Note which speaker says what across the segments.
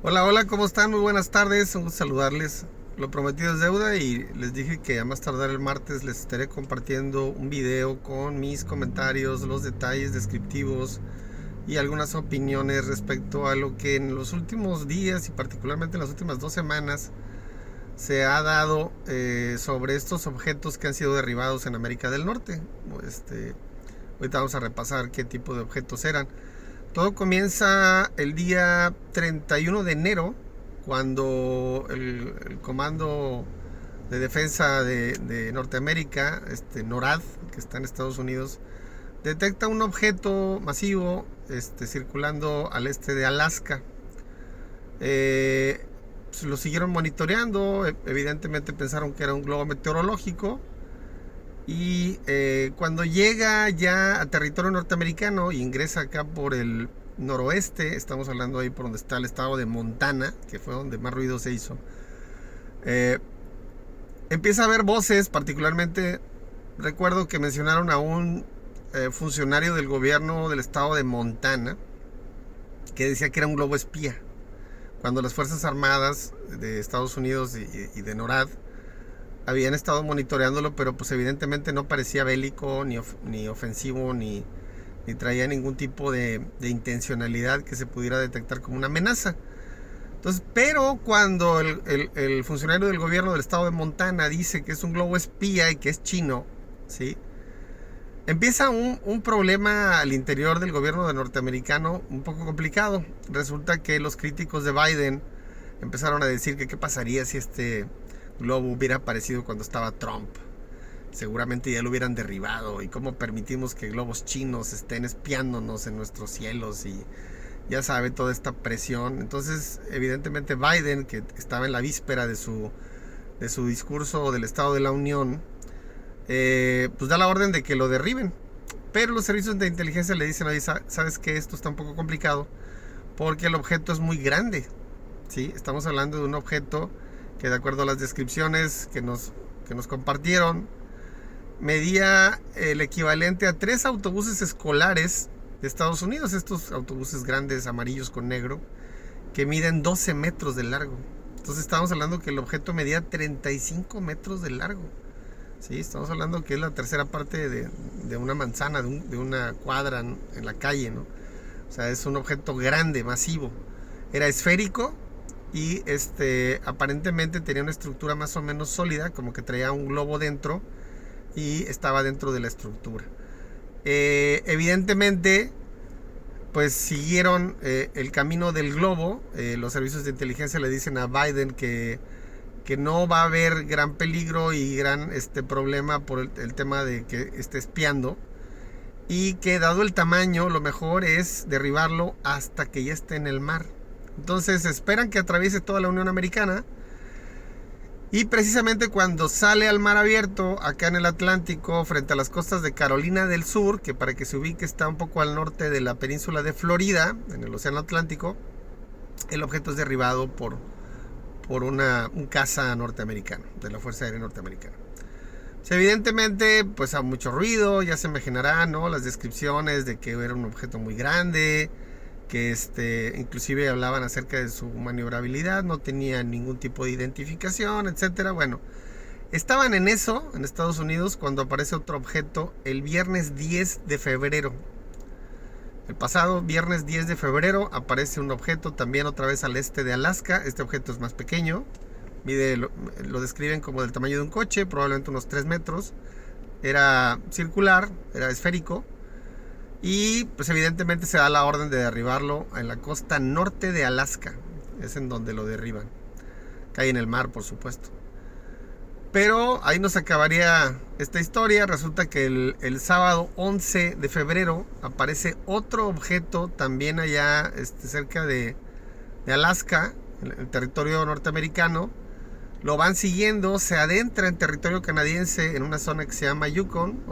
Speaker 1: Hola, hola, ¿cómo están? Muy buenas tardes, un gusto saludarles. Lo prometido es deuda y les dije que a más tardar el martes les estaré compartiendo un video con mis comentarios, los detalles descriptivos y algunas opiniones respecto a lo que en los últimos días y particularmente en las últimas 2 semanas se ha dado sobre estos objetos que han sido derribados en América del Norte. Ahorita vamos a repasar qué tipo de objetos eran. Todo comienza el día 31 de enero, cuando el Comando de Defensa de Norteamérica, NORAD, que está en Estados Unidos, detecta un objeto masivo circulando al este de Alaska. Lo siguieron monitoreando, evidentemente pensaron que era un globo meteorológico. Y cuando llega ya a territorio norteamericano y ingresa acá por el noroeste, estamos hablando ahí por donde está el estado de Montana, que fue donde más ruido se hizo, empieza a haber voces. Particularmente recuerdo que mencionaron a un funcionario del gobierno del estado de Montana que decía que era un globo espía, cuando las Fuerzas Armadas de Estados Unidos y de NORAD habían estado monitoreándolo, pero pues evidentemente no parecía bélico, ni ofensivo, ni traía ningún tipo de intencionalidad que se pudiera detectar como una amenaza. Entonces, pero cuando el funcionario del gobierno del estado de Montana dice que es un globo espía y que es chino, ¿sí?, empieza un problema al interior del gobierno norteamericano un poco complicado. Resulta que los críticos de Biden empezaron a decir que qué pasaría si este globo hubiera aparecido cuando estaba Trump. Seguramente ya lo hubieran derribado. Y cómo permitimos que globos chinos estén espiándonos en nuestros cielos, y ya sabe, toda esta presión. Entonces evidentemente Biden, que estaba en la víspera de su discurso del Estado de la Unión, pues da la orden de que lo derriben. Pero los servicios de inteligencia le dicen: oye, ¿sabes qué? Esto está un poco complicado porque el objeto es muy grande, ¿sí? Estamos hablando de un objeto que, de acuerdo a las descripciones que nos compartieron, medía el equivalente a 3 autobuses escolares de Estados Unidos, estos autobuses grandes amarillos con negro, que miden 12 metros de largo. Entonces estamos hablando que el objeto medía 35 metros de largo, ¿sí? Estamos hablando que es la tercera parte de una manzana, de una cuadra en la calle, ¿no? O sea, es un objeto grande, masivo. Era esférico y aparentemente tenía una estructura más o menos sólida, como que traía un globo dentro y estaba dentro de la estructura. Evidentemente, pues siguieron el camino del globo. Los servicios de inteligencia le dicen a Biden que no va a haber gran peligro y gran problema por el tema de que esté espiando, y que dado el tamaño lo mejor es derribarlo hasta que ya esté en el mar. Entonces esperan que atraviese toda la Unión Americana, y precisamente cuando sale al mar abierto acá en el Atlántico, frente a las costas de Carolina del Sur, que para que se ubique está un poco al norte de la península de Florida, en el océano Atlántico, el objeto es derribado por un caza norteamericano, de la Fuerza Aérea Norteamericana. Evidentemente, pues a mucho ruido, ya se imaginarán, ¿no?, las descripciones de que era un objeto muy grande, que inclusive hablaban acerca de su maniobrabilidad, no tenía ningún tipo de identificación, etcétera. Bueno, estaban en eso en Estados Unidos cuando aparece otro objeto el viernes 10 de febrero. El pasado viernes 10 de febrero aparece un objeto también otra vez al este de Alaska. Este objeto es más pequeño, lo describen como del tamaño de un coche, probablemente unos 3 metros. Era circular, era esférico, y pues evidentemente se da la orden de derribarlo en la costa norte de Alaska. Es en donde lo derriban. Cae en el mar, por supuesto. Pero ahí no se acabaría esta historia. Resulta que el sábado 11 de febrero aparece otro objeto también allá cerca de Alaska, en el territorio norteamericano. Lo van siguiendo, se adentra en territorio canadiense en una zona que se llama Yukon,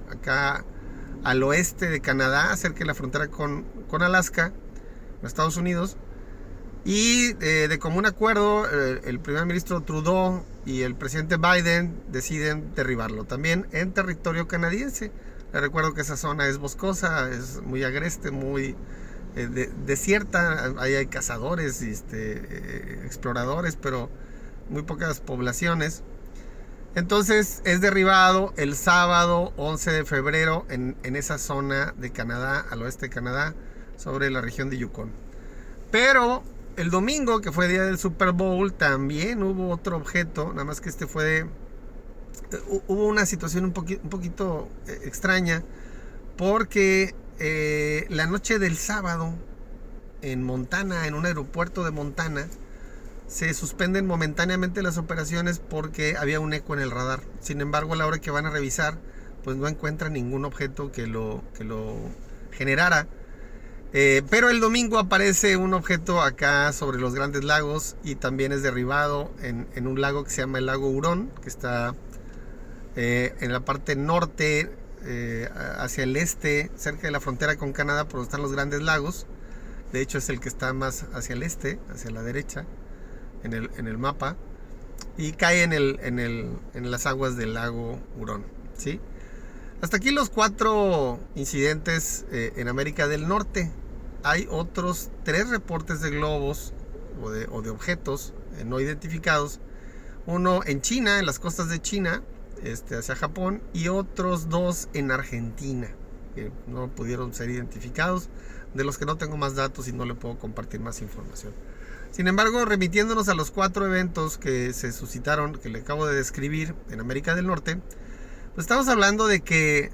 Speaker 1: acá al oeste de Canadá, cerca de la frontera con Alaska, en Estados Unidos. Y de común acuerdo, el primer ministro Trudeau y el presidente Biden deciden derribarlo también en territorio canadiense. Les recuerdo que esa zona es boscosa, es muy agreste, muy desierta, ahí hay cazadores, exploradores, pero muy pocas poblaciones. Entonces es derribado el sábado 11 de febrero en esa zona de Canadá, al oeste de Canadá, sobre la región de Yukon. Pero el domingo, que fue día del Super Bowl, también hubo otro objeto, nada más que hubo una situación un poquito extraña, porque la noche del sábado en Montana, en un aeropuerto de Montana, se suspenden momentáneamente las operaciones porque había un eco en el radar. Sin embargo, a la hora que van a revisar, pues no encuentran ningún objeto que lo generara. Pero el domingo aparece un objeto acá sobre los Grandes Lagos y también es derribado en un lago que se llama el lago Hurón, que está en la parte norte, hacia el este, cerca de la frontera con Canadá, por donde están los Grandes Lagos. De hecho es el que está más hacia el este, hacia la derecha, en el mapa, y cae en las aguas del lago Hurón, ¿sí? Hasta aquí los 4 incidentes en América del Norte. Hay otros 3 reportes de globos o de objetos no identificados. Uno en China, en las costas de China, hacia Japón, y otros 2 en Argentina, que no pudieron ser identificados, de los que no tengo más datos y no le puedo compartir más información. Sin embargo, remitiéndonos a los 4 eventos que se suscitaron, que le acabo de describir en América del Norte, pues estamos hablando de que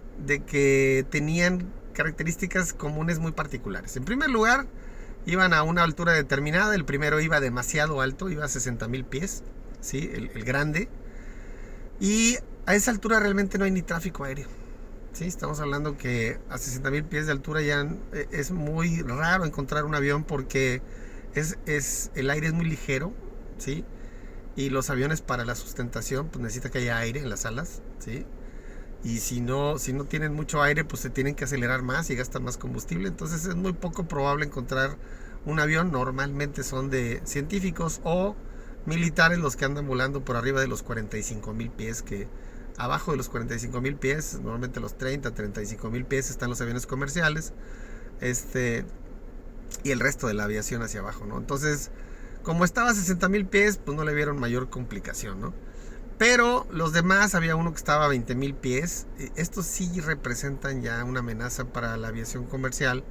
Speaker 1: tenían características comunes muy particulares. En primer lugar, iban a una altura determinada. El primero iba demasiado alto, iba a 60,000 pies, ¿sí? El grande. Y a esa altura realmente no hay ni tráfico aéreo, ¿sí? Estamos hablando que a 60,000 pies de altura ya es muy raro encontrar un avión, porque el aire es muy ligero, ¿sí? Y los aviones, para la sustentación, pues necesita que haya aire en las alas, ¿sí? Y si no tienen mucho aire, pues se tienen que acelerar más y gastan más combustible. Entonces es muy poco probable encontrar un avión. Normalmente son de científicos o militares los que andan volando por arriba de los 45,000 pies, que abajo de los 45,000 pies, normalmente los 35,000 pies, están los aviones comerciales, y el resto de la aviación hacia abajo, ¿no? Entonces, como estaba a 60,000 pies, pues no le vieron mayor complicación, ¿no? Pero los demás, había uno que estaba a 20,000 pies. Estos sí representan ya una amenaza para la aviación comercial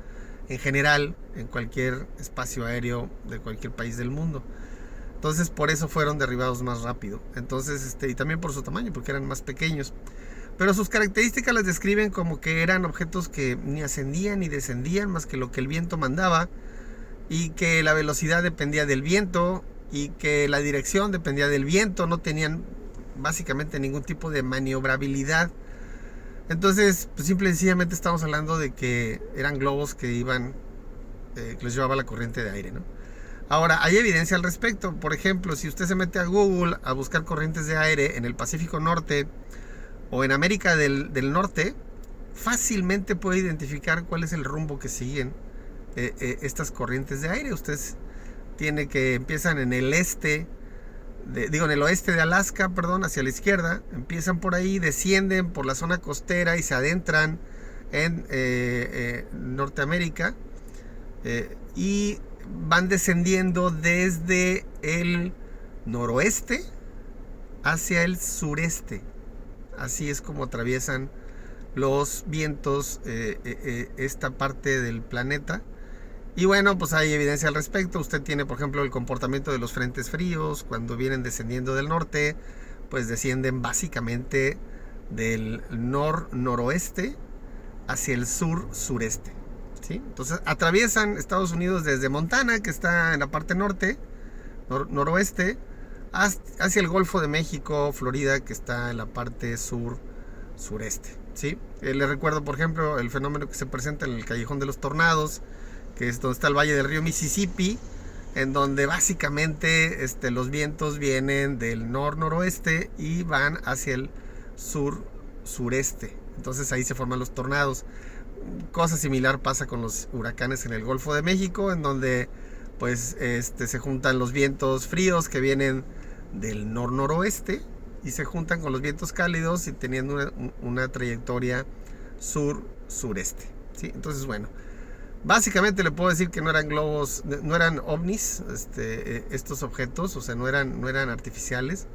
Speaker 1: en general, en cualquier espacio aéreo de cualquier país del mundo. Entonces, por eso fueron derribados más rápido. Entonces, y también por su tamaño, porque eran más pequeños. Pero sus características las describen como que eran objetos que ni ascendían ni descendían, más que lo que el viento mandaba, y que la velocidad dependía del viento, y que la dirección dependía del viento. No tenían básicamente ningún tipo de maniobrabilidad. Entonces, pues simple y sencillamente estamos hablando de que eran globos que iban, que los llevaba la corriente de aire, ¿no? Ahora, hay evidencia al respecto. Por ejemplo, si usted se mete a Google a buscar corrientes de aire en el Pacífico Norte o en América del Norte, fácilmente puede identificar cuál es el rumbo que siguen estas corrientes de aire. Usted tiene que empiezan en el en el oeste de Alaska, hacia la izquierda, empiezan por ahí, descienden por la zona costera y se adentran en Norteamérica, y van descendiendo desde el noroeste hacia el sureste. Así es como atraviesan los vientos esta parte del planeta. Y bueno, pues hay evidencia al respecto. Usted tiene, por ejemplo, el comportamiento de los frentes fríos. Cuando vienen descendiendo del norte, pues descienden básicamente del noroeste hacia el sureste, ¿sí? Entonces atraviesan Estados Unidos desde Montana, que está en la parte norte, noroeste, hacia el Golfo de México, Florida, que está en la parte sureste, ¿sí? Les recuerdo, por ejemplo, el fenómeno que se presenta en el Callejón de los Tornados, que es donde está el valle del río Mississippi, en donde básicamente los vientos vienen del noroeste y van hacia el sureste. Entonces ahí se forman los tornados. Cosa similar pasa con los huracanes en el Golfo de México, en donde pues se juntan los vientos fríos que vienen del noroeste y se juntan con los vientos cálidos y teniendo una trayectoria sureste, ¿sí? Entonces, bueno, Básicamente le puedo decir que no eran globos, no eran ovnis, estos objetos, o sea, no eran artificiales.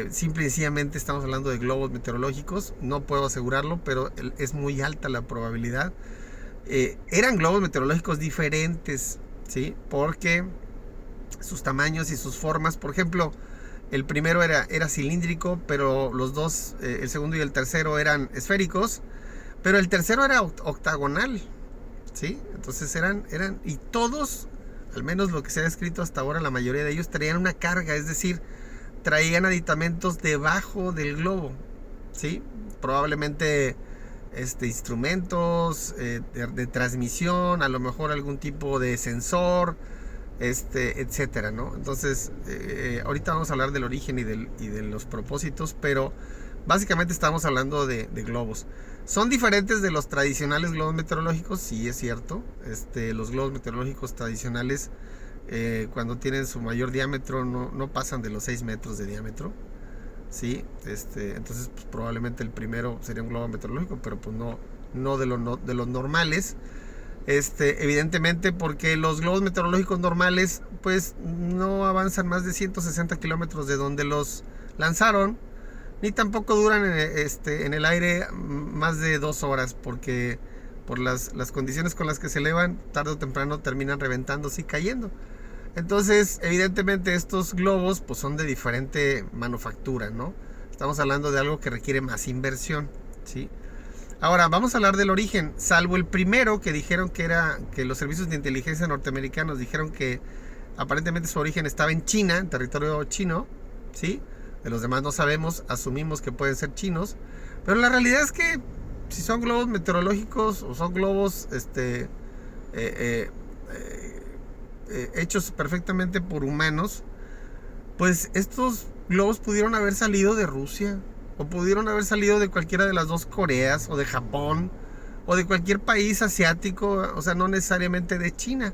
Speaker 1: Simple y sencillamente estamos hablando de globos meteorológicos. No puedo asegurarlo, pero es muy alta la probabilidad. Eran globos meteorológicos diferentes, ¿sí? Porque sus tamaños y sus formas, por ejemplo, el primero era cilíndrico, pero los dos, el segundo y el tercero, eran esféricos, pero el tercero era octagonal, ¿sí? Entonces eran, y todos, al menos lo que se ha escrito hasta ahora, la mayoría de ellos traían una carga, es decir, traían aditamentos debajo del globo, ¿sí? Probablemente instrumentos de transmisión, a lo mejor algún tipo de sensor, etcétera, ¿no? Entonces, ahorita vamos a hablar del origen y de los propósitos, pero básicamente estamos hablando de globos. Son diferentes de los tradicionales globos meteorológicos, sí es cierto. Los globos meteorológicos tradicionales, cuando tienen su mayor diámetro, no pasan de los 6 metros de diámetro, ¿sí? Entonces, pues, probablemente el primero sería un globo meteorológico, pero pues no de los normales. Evidentemente, porque los globos meteorológicos normales pues no avanzan más de 160 kilómetros de donde los lanzaron, ni tampoco duran en el aire más de 2 horas, porque por las condiciones con las que se elevan, tarde o temprano terminan reventándose y cayendo. Entonces, evidentemente, estos globos pues son de diferente manufactura, ¿no? Estamos hablando de algo que requiere más inversión, ¿sí? Ahora, vamos a hablar del origen. Salvo el primero, que dijeron que los servicios de inteligencia norteamericanos dijeron que aparentemente su origen estaba en China, en territorio chino, ¿sí? De los demás no sabemos, asumimos que pueden ser chinos, pero la realidad es que si son globos meteorológicos o son globos hechos perfectamente por humanos, pues estos globos pudieron haber salido de Rusia, o pudieron haber salido de cualquiera de las dos Coreas, o de Japón, o de cualquier país asiático, o sea, no necesariamente de China,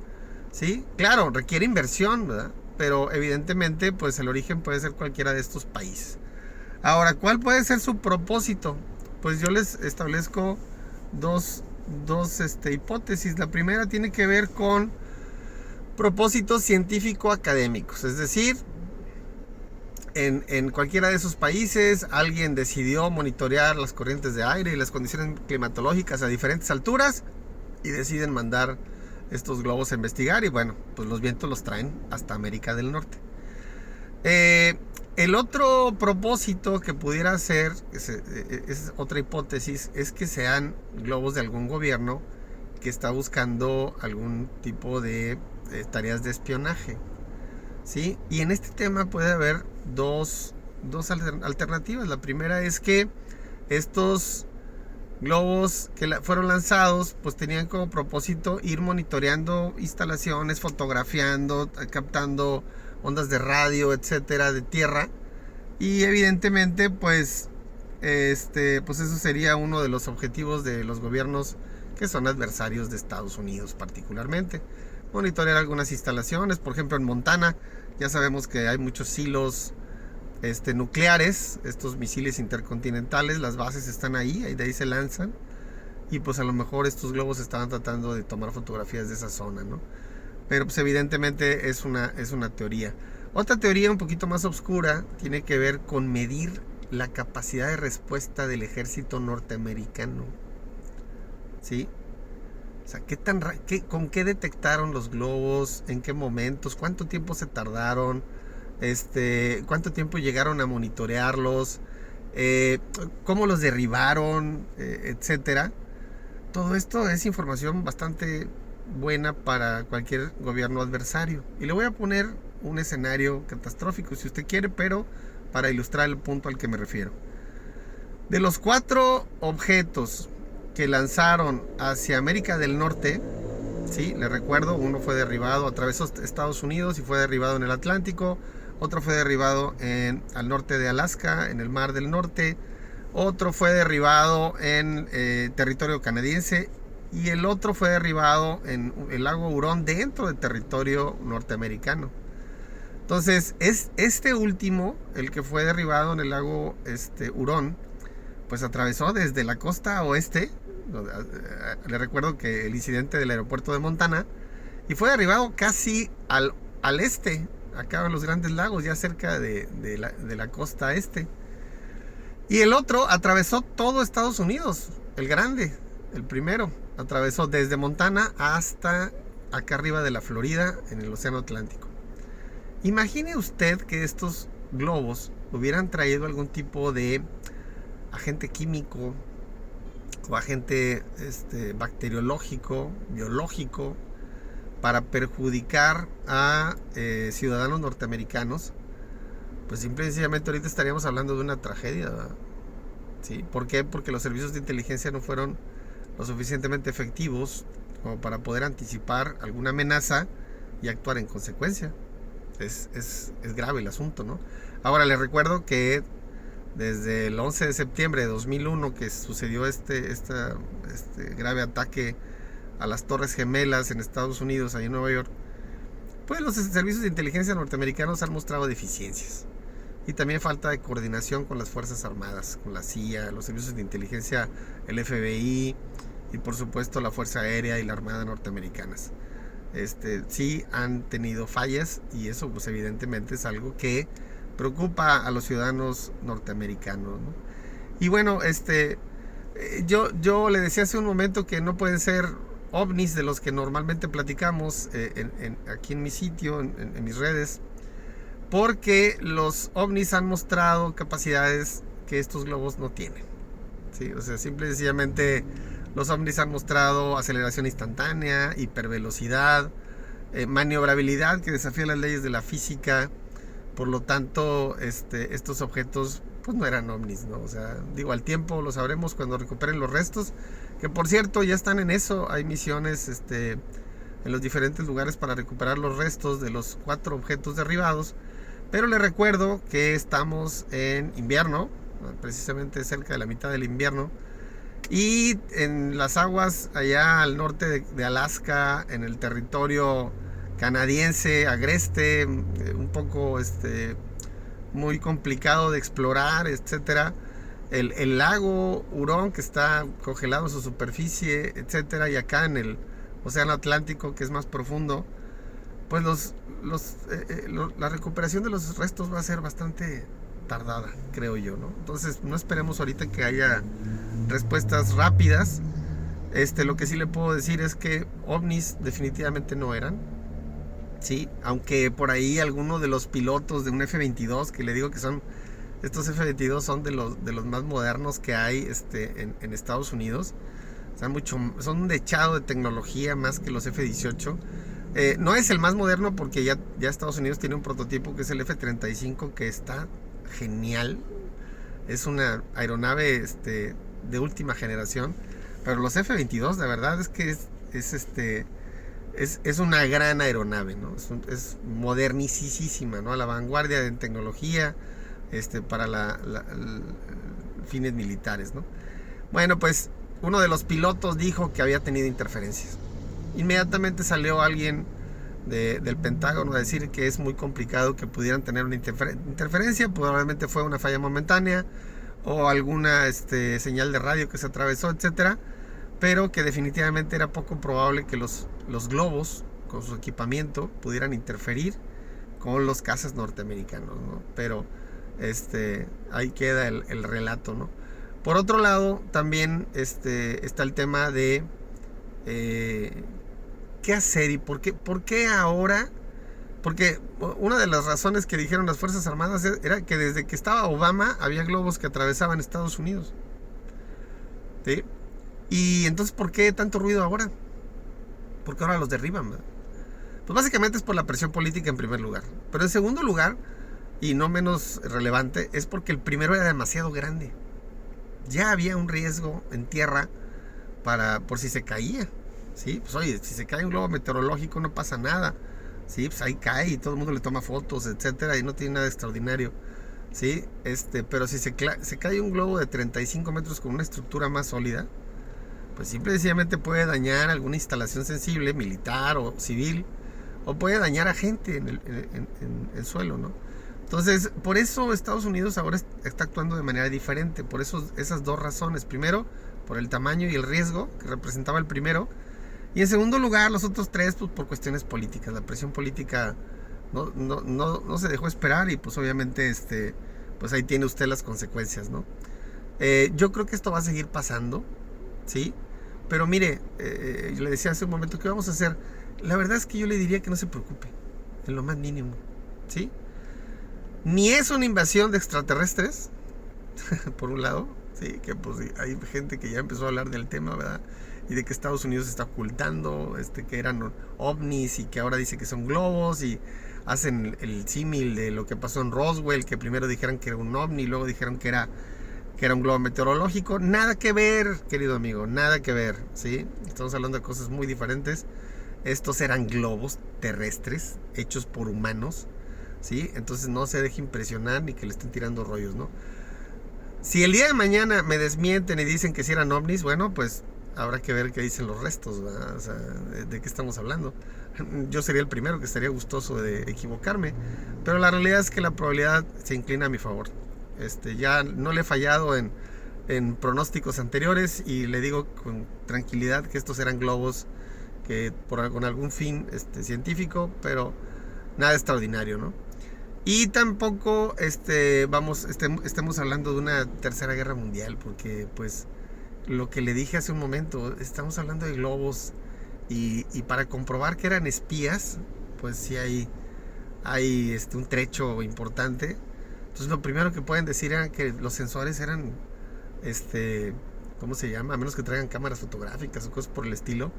Speaker 1: ¿sí? Claro, requiere inversión, ¿verdad? Pero evidentemente, pues el origen puede ser cualquiera de estos países. Ahora, ¿cuál puede ser su propósito? Pues yo les establezco dos hipótesis. La primera tiene que ver con propósitos científico-académicos, es decir, en cualquiera de esos países alguien decidió monitorear las corrientes de aire y las condiciones climatológicas a diferentes alturas y deciden mandar estos globos a investigar, y bueno, pues los vientos los traen hasta América del Norte. El otro propósito que pudiera ser, es otra hipótesis, es que sean globos de algún gobierno que está buscando algún tipo de tareas de espionaje, ¿sí? Y en este tema puede haber dos alternativas. La primera es que estos globos que fueron lanzados pues tenían como propósito ir monitoreando instalaciones, fotografiando, captando ondas de radio, etcétera, de tierra, y evidentemente pues eso sería uno de los objetivos de los gobiernos que son adversarios de Estados Unidos, particularmente monitorear algunas instalaciones. Por ejemplo, en Montana ya sabemos que hay muchos silos nucleares, estos misiles intercontinentales, las bases están ahí, de ahí se lanzan, y pues a lo mejor estos globos estaban tratando de tomar fotografías de esa zona, ¿no? Pero pues evidentemente es una teoría. Otra teoría un poquito más oscura tiene que ver con medir la capacidad de respuesta del ejército norteamericano, ¿sí? O sea, ¿con qué detectaron los globos? ¿En qué momentos? ¿Cuánto tiempo se tardaron? ¿Cuánto tiempo llegaron a monitorearlos? ¿Cómo los derribaron? Etcétera. Todo esto es información bastante buena para cualquier gobierno adversario. Y le voy a poner un escenario catastrófico si usted quiere, pero para ilustrar el punto al que me refiero. De los 4 objetos que lanzaron hacia América del Norte, sí, le recuerdo, uno fue derribado, atravesó Estados Unidos y fue derribado en el Atlántico, otro fue derribado al norte de Alaska, en el Mar del Norte, otro fue derribado en territorio canadiense, y el otro fue derribado en el lago Hurón, dentro del territorio norteamericano. Entonces, es este último, el que fue derribado en el lago Hurón, pues atravesó desde la costa oeste Le recuerdo que el incidente del aeropuerto de Montana, y fue derribado casi al este, acá en los Grandes Lagos, ya cerca de la costa este. Y el otro atravesó todo Estados Unidos, el grande, el primero, atravesó desde Montana hasta acá arriba de la Florida, en el Océano Atlántico. Imagine usted que estos globos hubieran traído algún tipo de agente químico o agente bacteriológico, biológico, para perjudicar a ciudadanos norteamericanos. Pues simple y sencillamente ahorita estaríamos hablando de una tragedia, ¿verdad? ¿Sí? ¿Por qué? Porque los servicios de inteligencia no fueron lo suficientemente efectivos como para poder anticipar alguna amenaza y actuar en consecuencia. Es grave el asunto, ¿no? Ahora les recuerdo que desde el 11 de septiembre de 2001 que sucedió este grave ataque a las Torres Gemelas en Estados Unidos, ahí en Nueva York, pues los servicios de inteligencia norteamericanos han mostrado deficiencias y también falta de coordinación con las Fuerzas Armadas, con la CIA, los servicios de inteligencia, el FBI y por supuesto la Fuerza Aérea y la Armada norteamericanas. Sí han tenido fallas y eso pues evidentemente es algo que preocupa a los ciudadanos norteamericanos, ¿no? Y bueno, yo le decía hace un momento que no pueden ser ovnis de los que normalmente platicamos aquí en mi sitio, en mis redes, porque los ovnis han mostrado capacidades que estos globos no tienen, ¿sí? O sea, simple y sencillamente los ovnis han mostrado aceleración instantánea, hipervelocidad, maniobrabilidad que desafía las leyes de la física. Por lo tanto, estos objetos pues no eran ovnis, ¿no? O sea, digo, al tiempo lo sabremos cuando recuperen los restos, que por cierto ya están en eso. Hay misiones en los diferentes lugares para recuperar los restos de los 4 objetos derribados. Pero les recuerdo que estamos en invierno, precisamente cerca de la mitad del invierno, y en las aguas allá al norte de Alaska, en el territorio canadiense agreste, un poco muy complicado de explorar, etcétera. El lago Hurón, que está congelado en su superficie, etcétera, y acá en el Océano Atlántico, que es más profundo, pues la recuperación de los restos va a ser bastante tardada, creo yo, ¿no? Entonces no esperemos ahorita que haya respuestas rápidas. Lo que sí le puedo decir es que ovnis definitivamente no eran, sí, aunque por ahí alguno de los pilotos de un F-22, que le digo que son estos F-22 son de los más modernos que hay en Estados Unidos, o sea, son un dechado de tecnología más que los F-18. No es el más moderno porque ya Estados Unidos tiene un prototipo que es el F-35, que está genial. Es una aeronave de última generación. Pero los F-22, la verdad es que es una gran aeronave, ¿no? Es modernicísima, ¿no? A la vanguardia en tecnología para fines militares, ¿no? Bueno, pues uno de los pilotos dijo que había tenido interferencias. Inmediatamente salió alguien del Pentágono a decir que es muy complicado que pudieran tener una interferencia. Probablemente fue una falla momentánea o alguna señal de radio que se atravesó, etcétera, pero que definitivamente era poco probable que los globos con su equipamiento pudieran interferir con los cazas norteamericanos, ¿no? Pero ahí queda el relato, ¿no? Por otro lado, también está el tema de qué hacer y por qué ahora. Porque una de las razones que dijeron las Fuerzas Armadas era que desde que estaba Obama había globos que atravesaban Estados Unidos, ¿sí? Y entonces, ¿por qué tanto ruido ahora? Porque ahora los derriban, ¿verdad? Pues básicamente es por la presión política en primer lugar. Pero en segundo lugar, y no menos relevante, es porque el primero era demasiado grande. Ya había un riesgo en tierra por si se caía, ¿sí? Pues oye, si se cae un globo meteorológico no pasa nada, ¿sí? Pues ahí cae y todo el mundo le toma fotos, etcétera, y no tiene nada extraordinario, ¿sí? Pero si se cae un globo de 35 metros con una estructura más sólida, pues simple y sencillamente puede dañar alguna instalación sensible, militar o civil, o puede dañar a gente en el suelo, ¿no? Entonces, por eso Estados Unidos ahora está actuando de manera diferente, por esas 2 razones. Primero, por el tamaño y el riesgo que representaba el primero. Y en segundo lugar, los otros 3, pues por cuestiones políticas. La presión política no se dejó esperar y pues obviamente pues ahí tiene usted las consecuencias, ¿no? Yo creo que esto va a seguir pasando, ¿sí? Pero mire, yo le decía hace un momento, ¿qué vamos a hacer? La verdad es que yo le diría que no se preocupe, en lo más mínimo, ¿sí? Ni es una invasión de extraterrestres, por un lado, sí, que pues hay gente que ya empezó a hablar del tema, ¿verdad? Y de que Estados Unidos está ocultando, que eran ovnis y que ahora dice que son globos y hacen el símil de lo que pasó en Roswell, que primero dijeron que era un ovni y luego dijeron que era un globo meteorológico. Nada que ver, querido amigo, nada que ver, ¿sí? Estamos hablando de cosas muy diferentes. Estos eran globos terrestres hechos por humanos, ¿sí? Entonces no se deje impresionar ni que le estén tirando rollos, ¿no? Si el día de mañana me desmienten y dicen que si eran ovnis, bueno, pues habrá que ver qué dicen los restos, ¿verdad? O sea, ¿de qué estamos hablando? Yo sería el primero que estaría gustoso de equivocarme, pero la realidad es que la probabilidad se inclina a mi favor. Ya no le he fallado en pronósticos anteriores y le digo con tranquilidad que estos eran globos que con algún fin científico, pero nada extraordinario, ¿no? Y tampoco estemos hablando de una tercera guerra mundial, porque pues lo que le dije hace un momento, estamos hablando de globos y para comprobar que eran espías, pues sí hay un trecho importante. Entonces lo primero que pueden decir era que los sensores eran, ¿cómo se llama? A menos que traigan cámaras fotográficas o cosas por el estilo,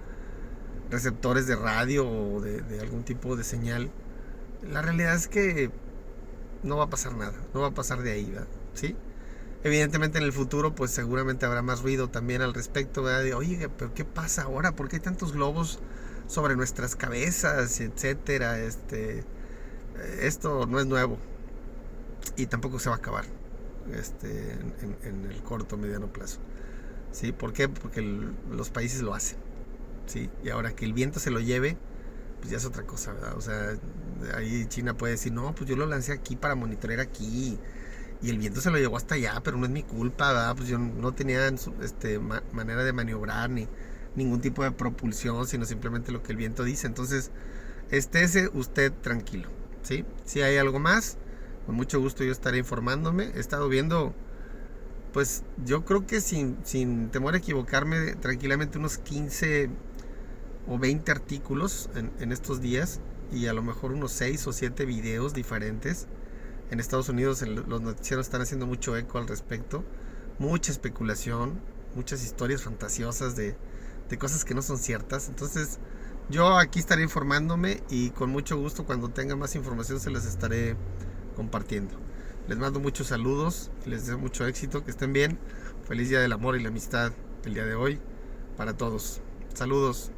Speaker 1: receptores de radio o de algún tipo de señal. La realidad es que no va a pasar nada, no va a pasar de ahí, ¿verdad? ¿Sí? Evidentemente en el futuro pues seguramente habrá más ruido también al respecto, ¿verdad? De, oye, pero ¿qué pasa ahora? ¿Por qué hay tantos globos sobre nuestras cabezas, etcétera? Esto no es nuevo y tampoco se va a acabar en el corto o mediano plazo, ¿sí? ¿Por qué? Porque los países lo hacen, ¿sí? Y ahora que el viento se lo lleve, pues ya es otra cosa, ¿verdad? O sea, ahí China puede decir, no, pues yo lo lancé aquí para monitorear aquí y el viento se lo llevó hasta allá, pero no es mi culpa, ¿verdad? Pues yo no tenía manera de maniobrar ni ningún tipo de propulsión, sino simplemente lo que el viento dice. Entonces, estése usted tranquilo, ¿sí? Si hay algo más, con mucho gusto yo estaré informándome. He estado viendo, pues yo creo que sin temor a equivocarme, tranquilamente unos 15 o 20 artículos en estos días y a lo mejor unos 6 o 7 videos diferentes. En Estados Unidos los noticieros están haciendo mucho eco al respecto, mucha especulación, muchas historias fantasiosas de cosas que no son ciertas. Entonces yo aquí estaré informándome y con mucho gusto cuando tenga más información se las estaré compartiendo. Les mando muchos saludos, les deseo mucho éxito, que estén bien. Feliz Día del Amor y la Amistad el día de hoy para todos. Saludos.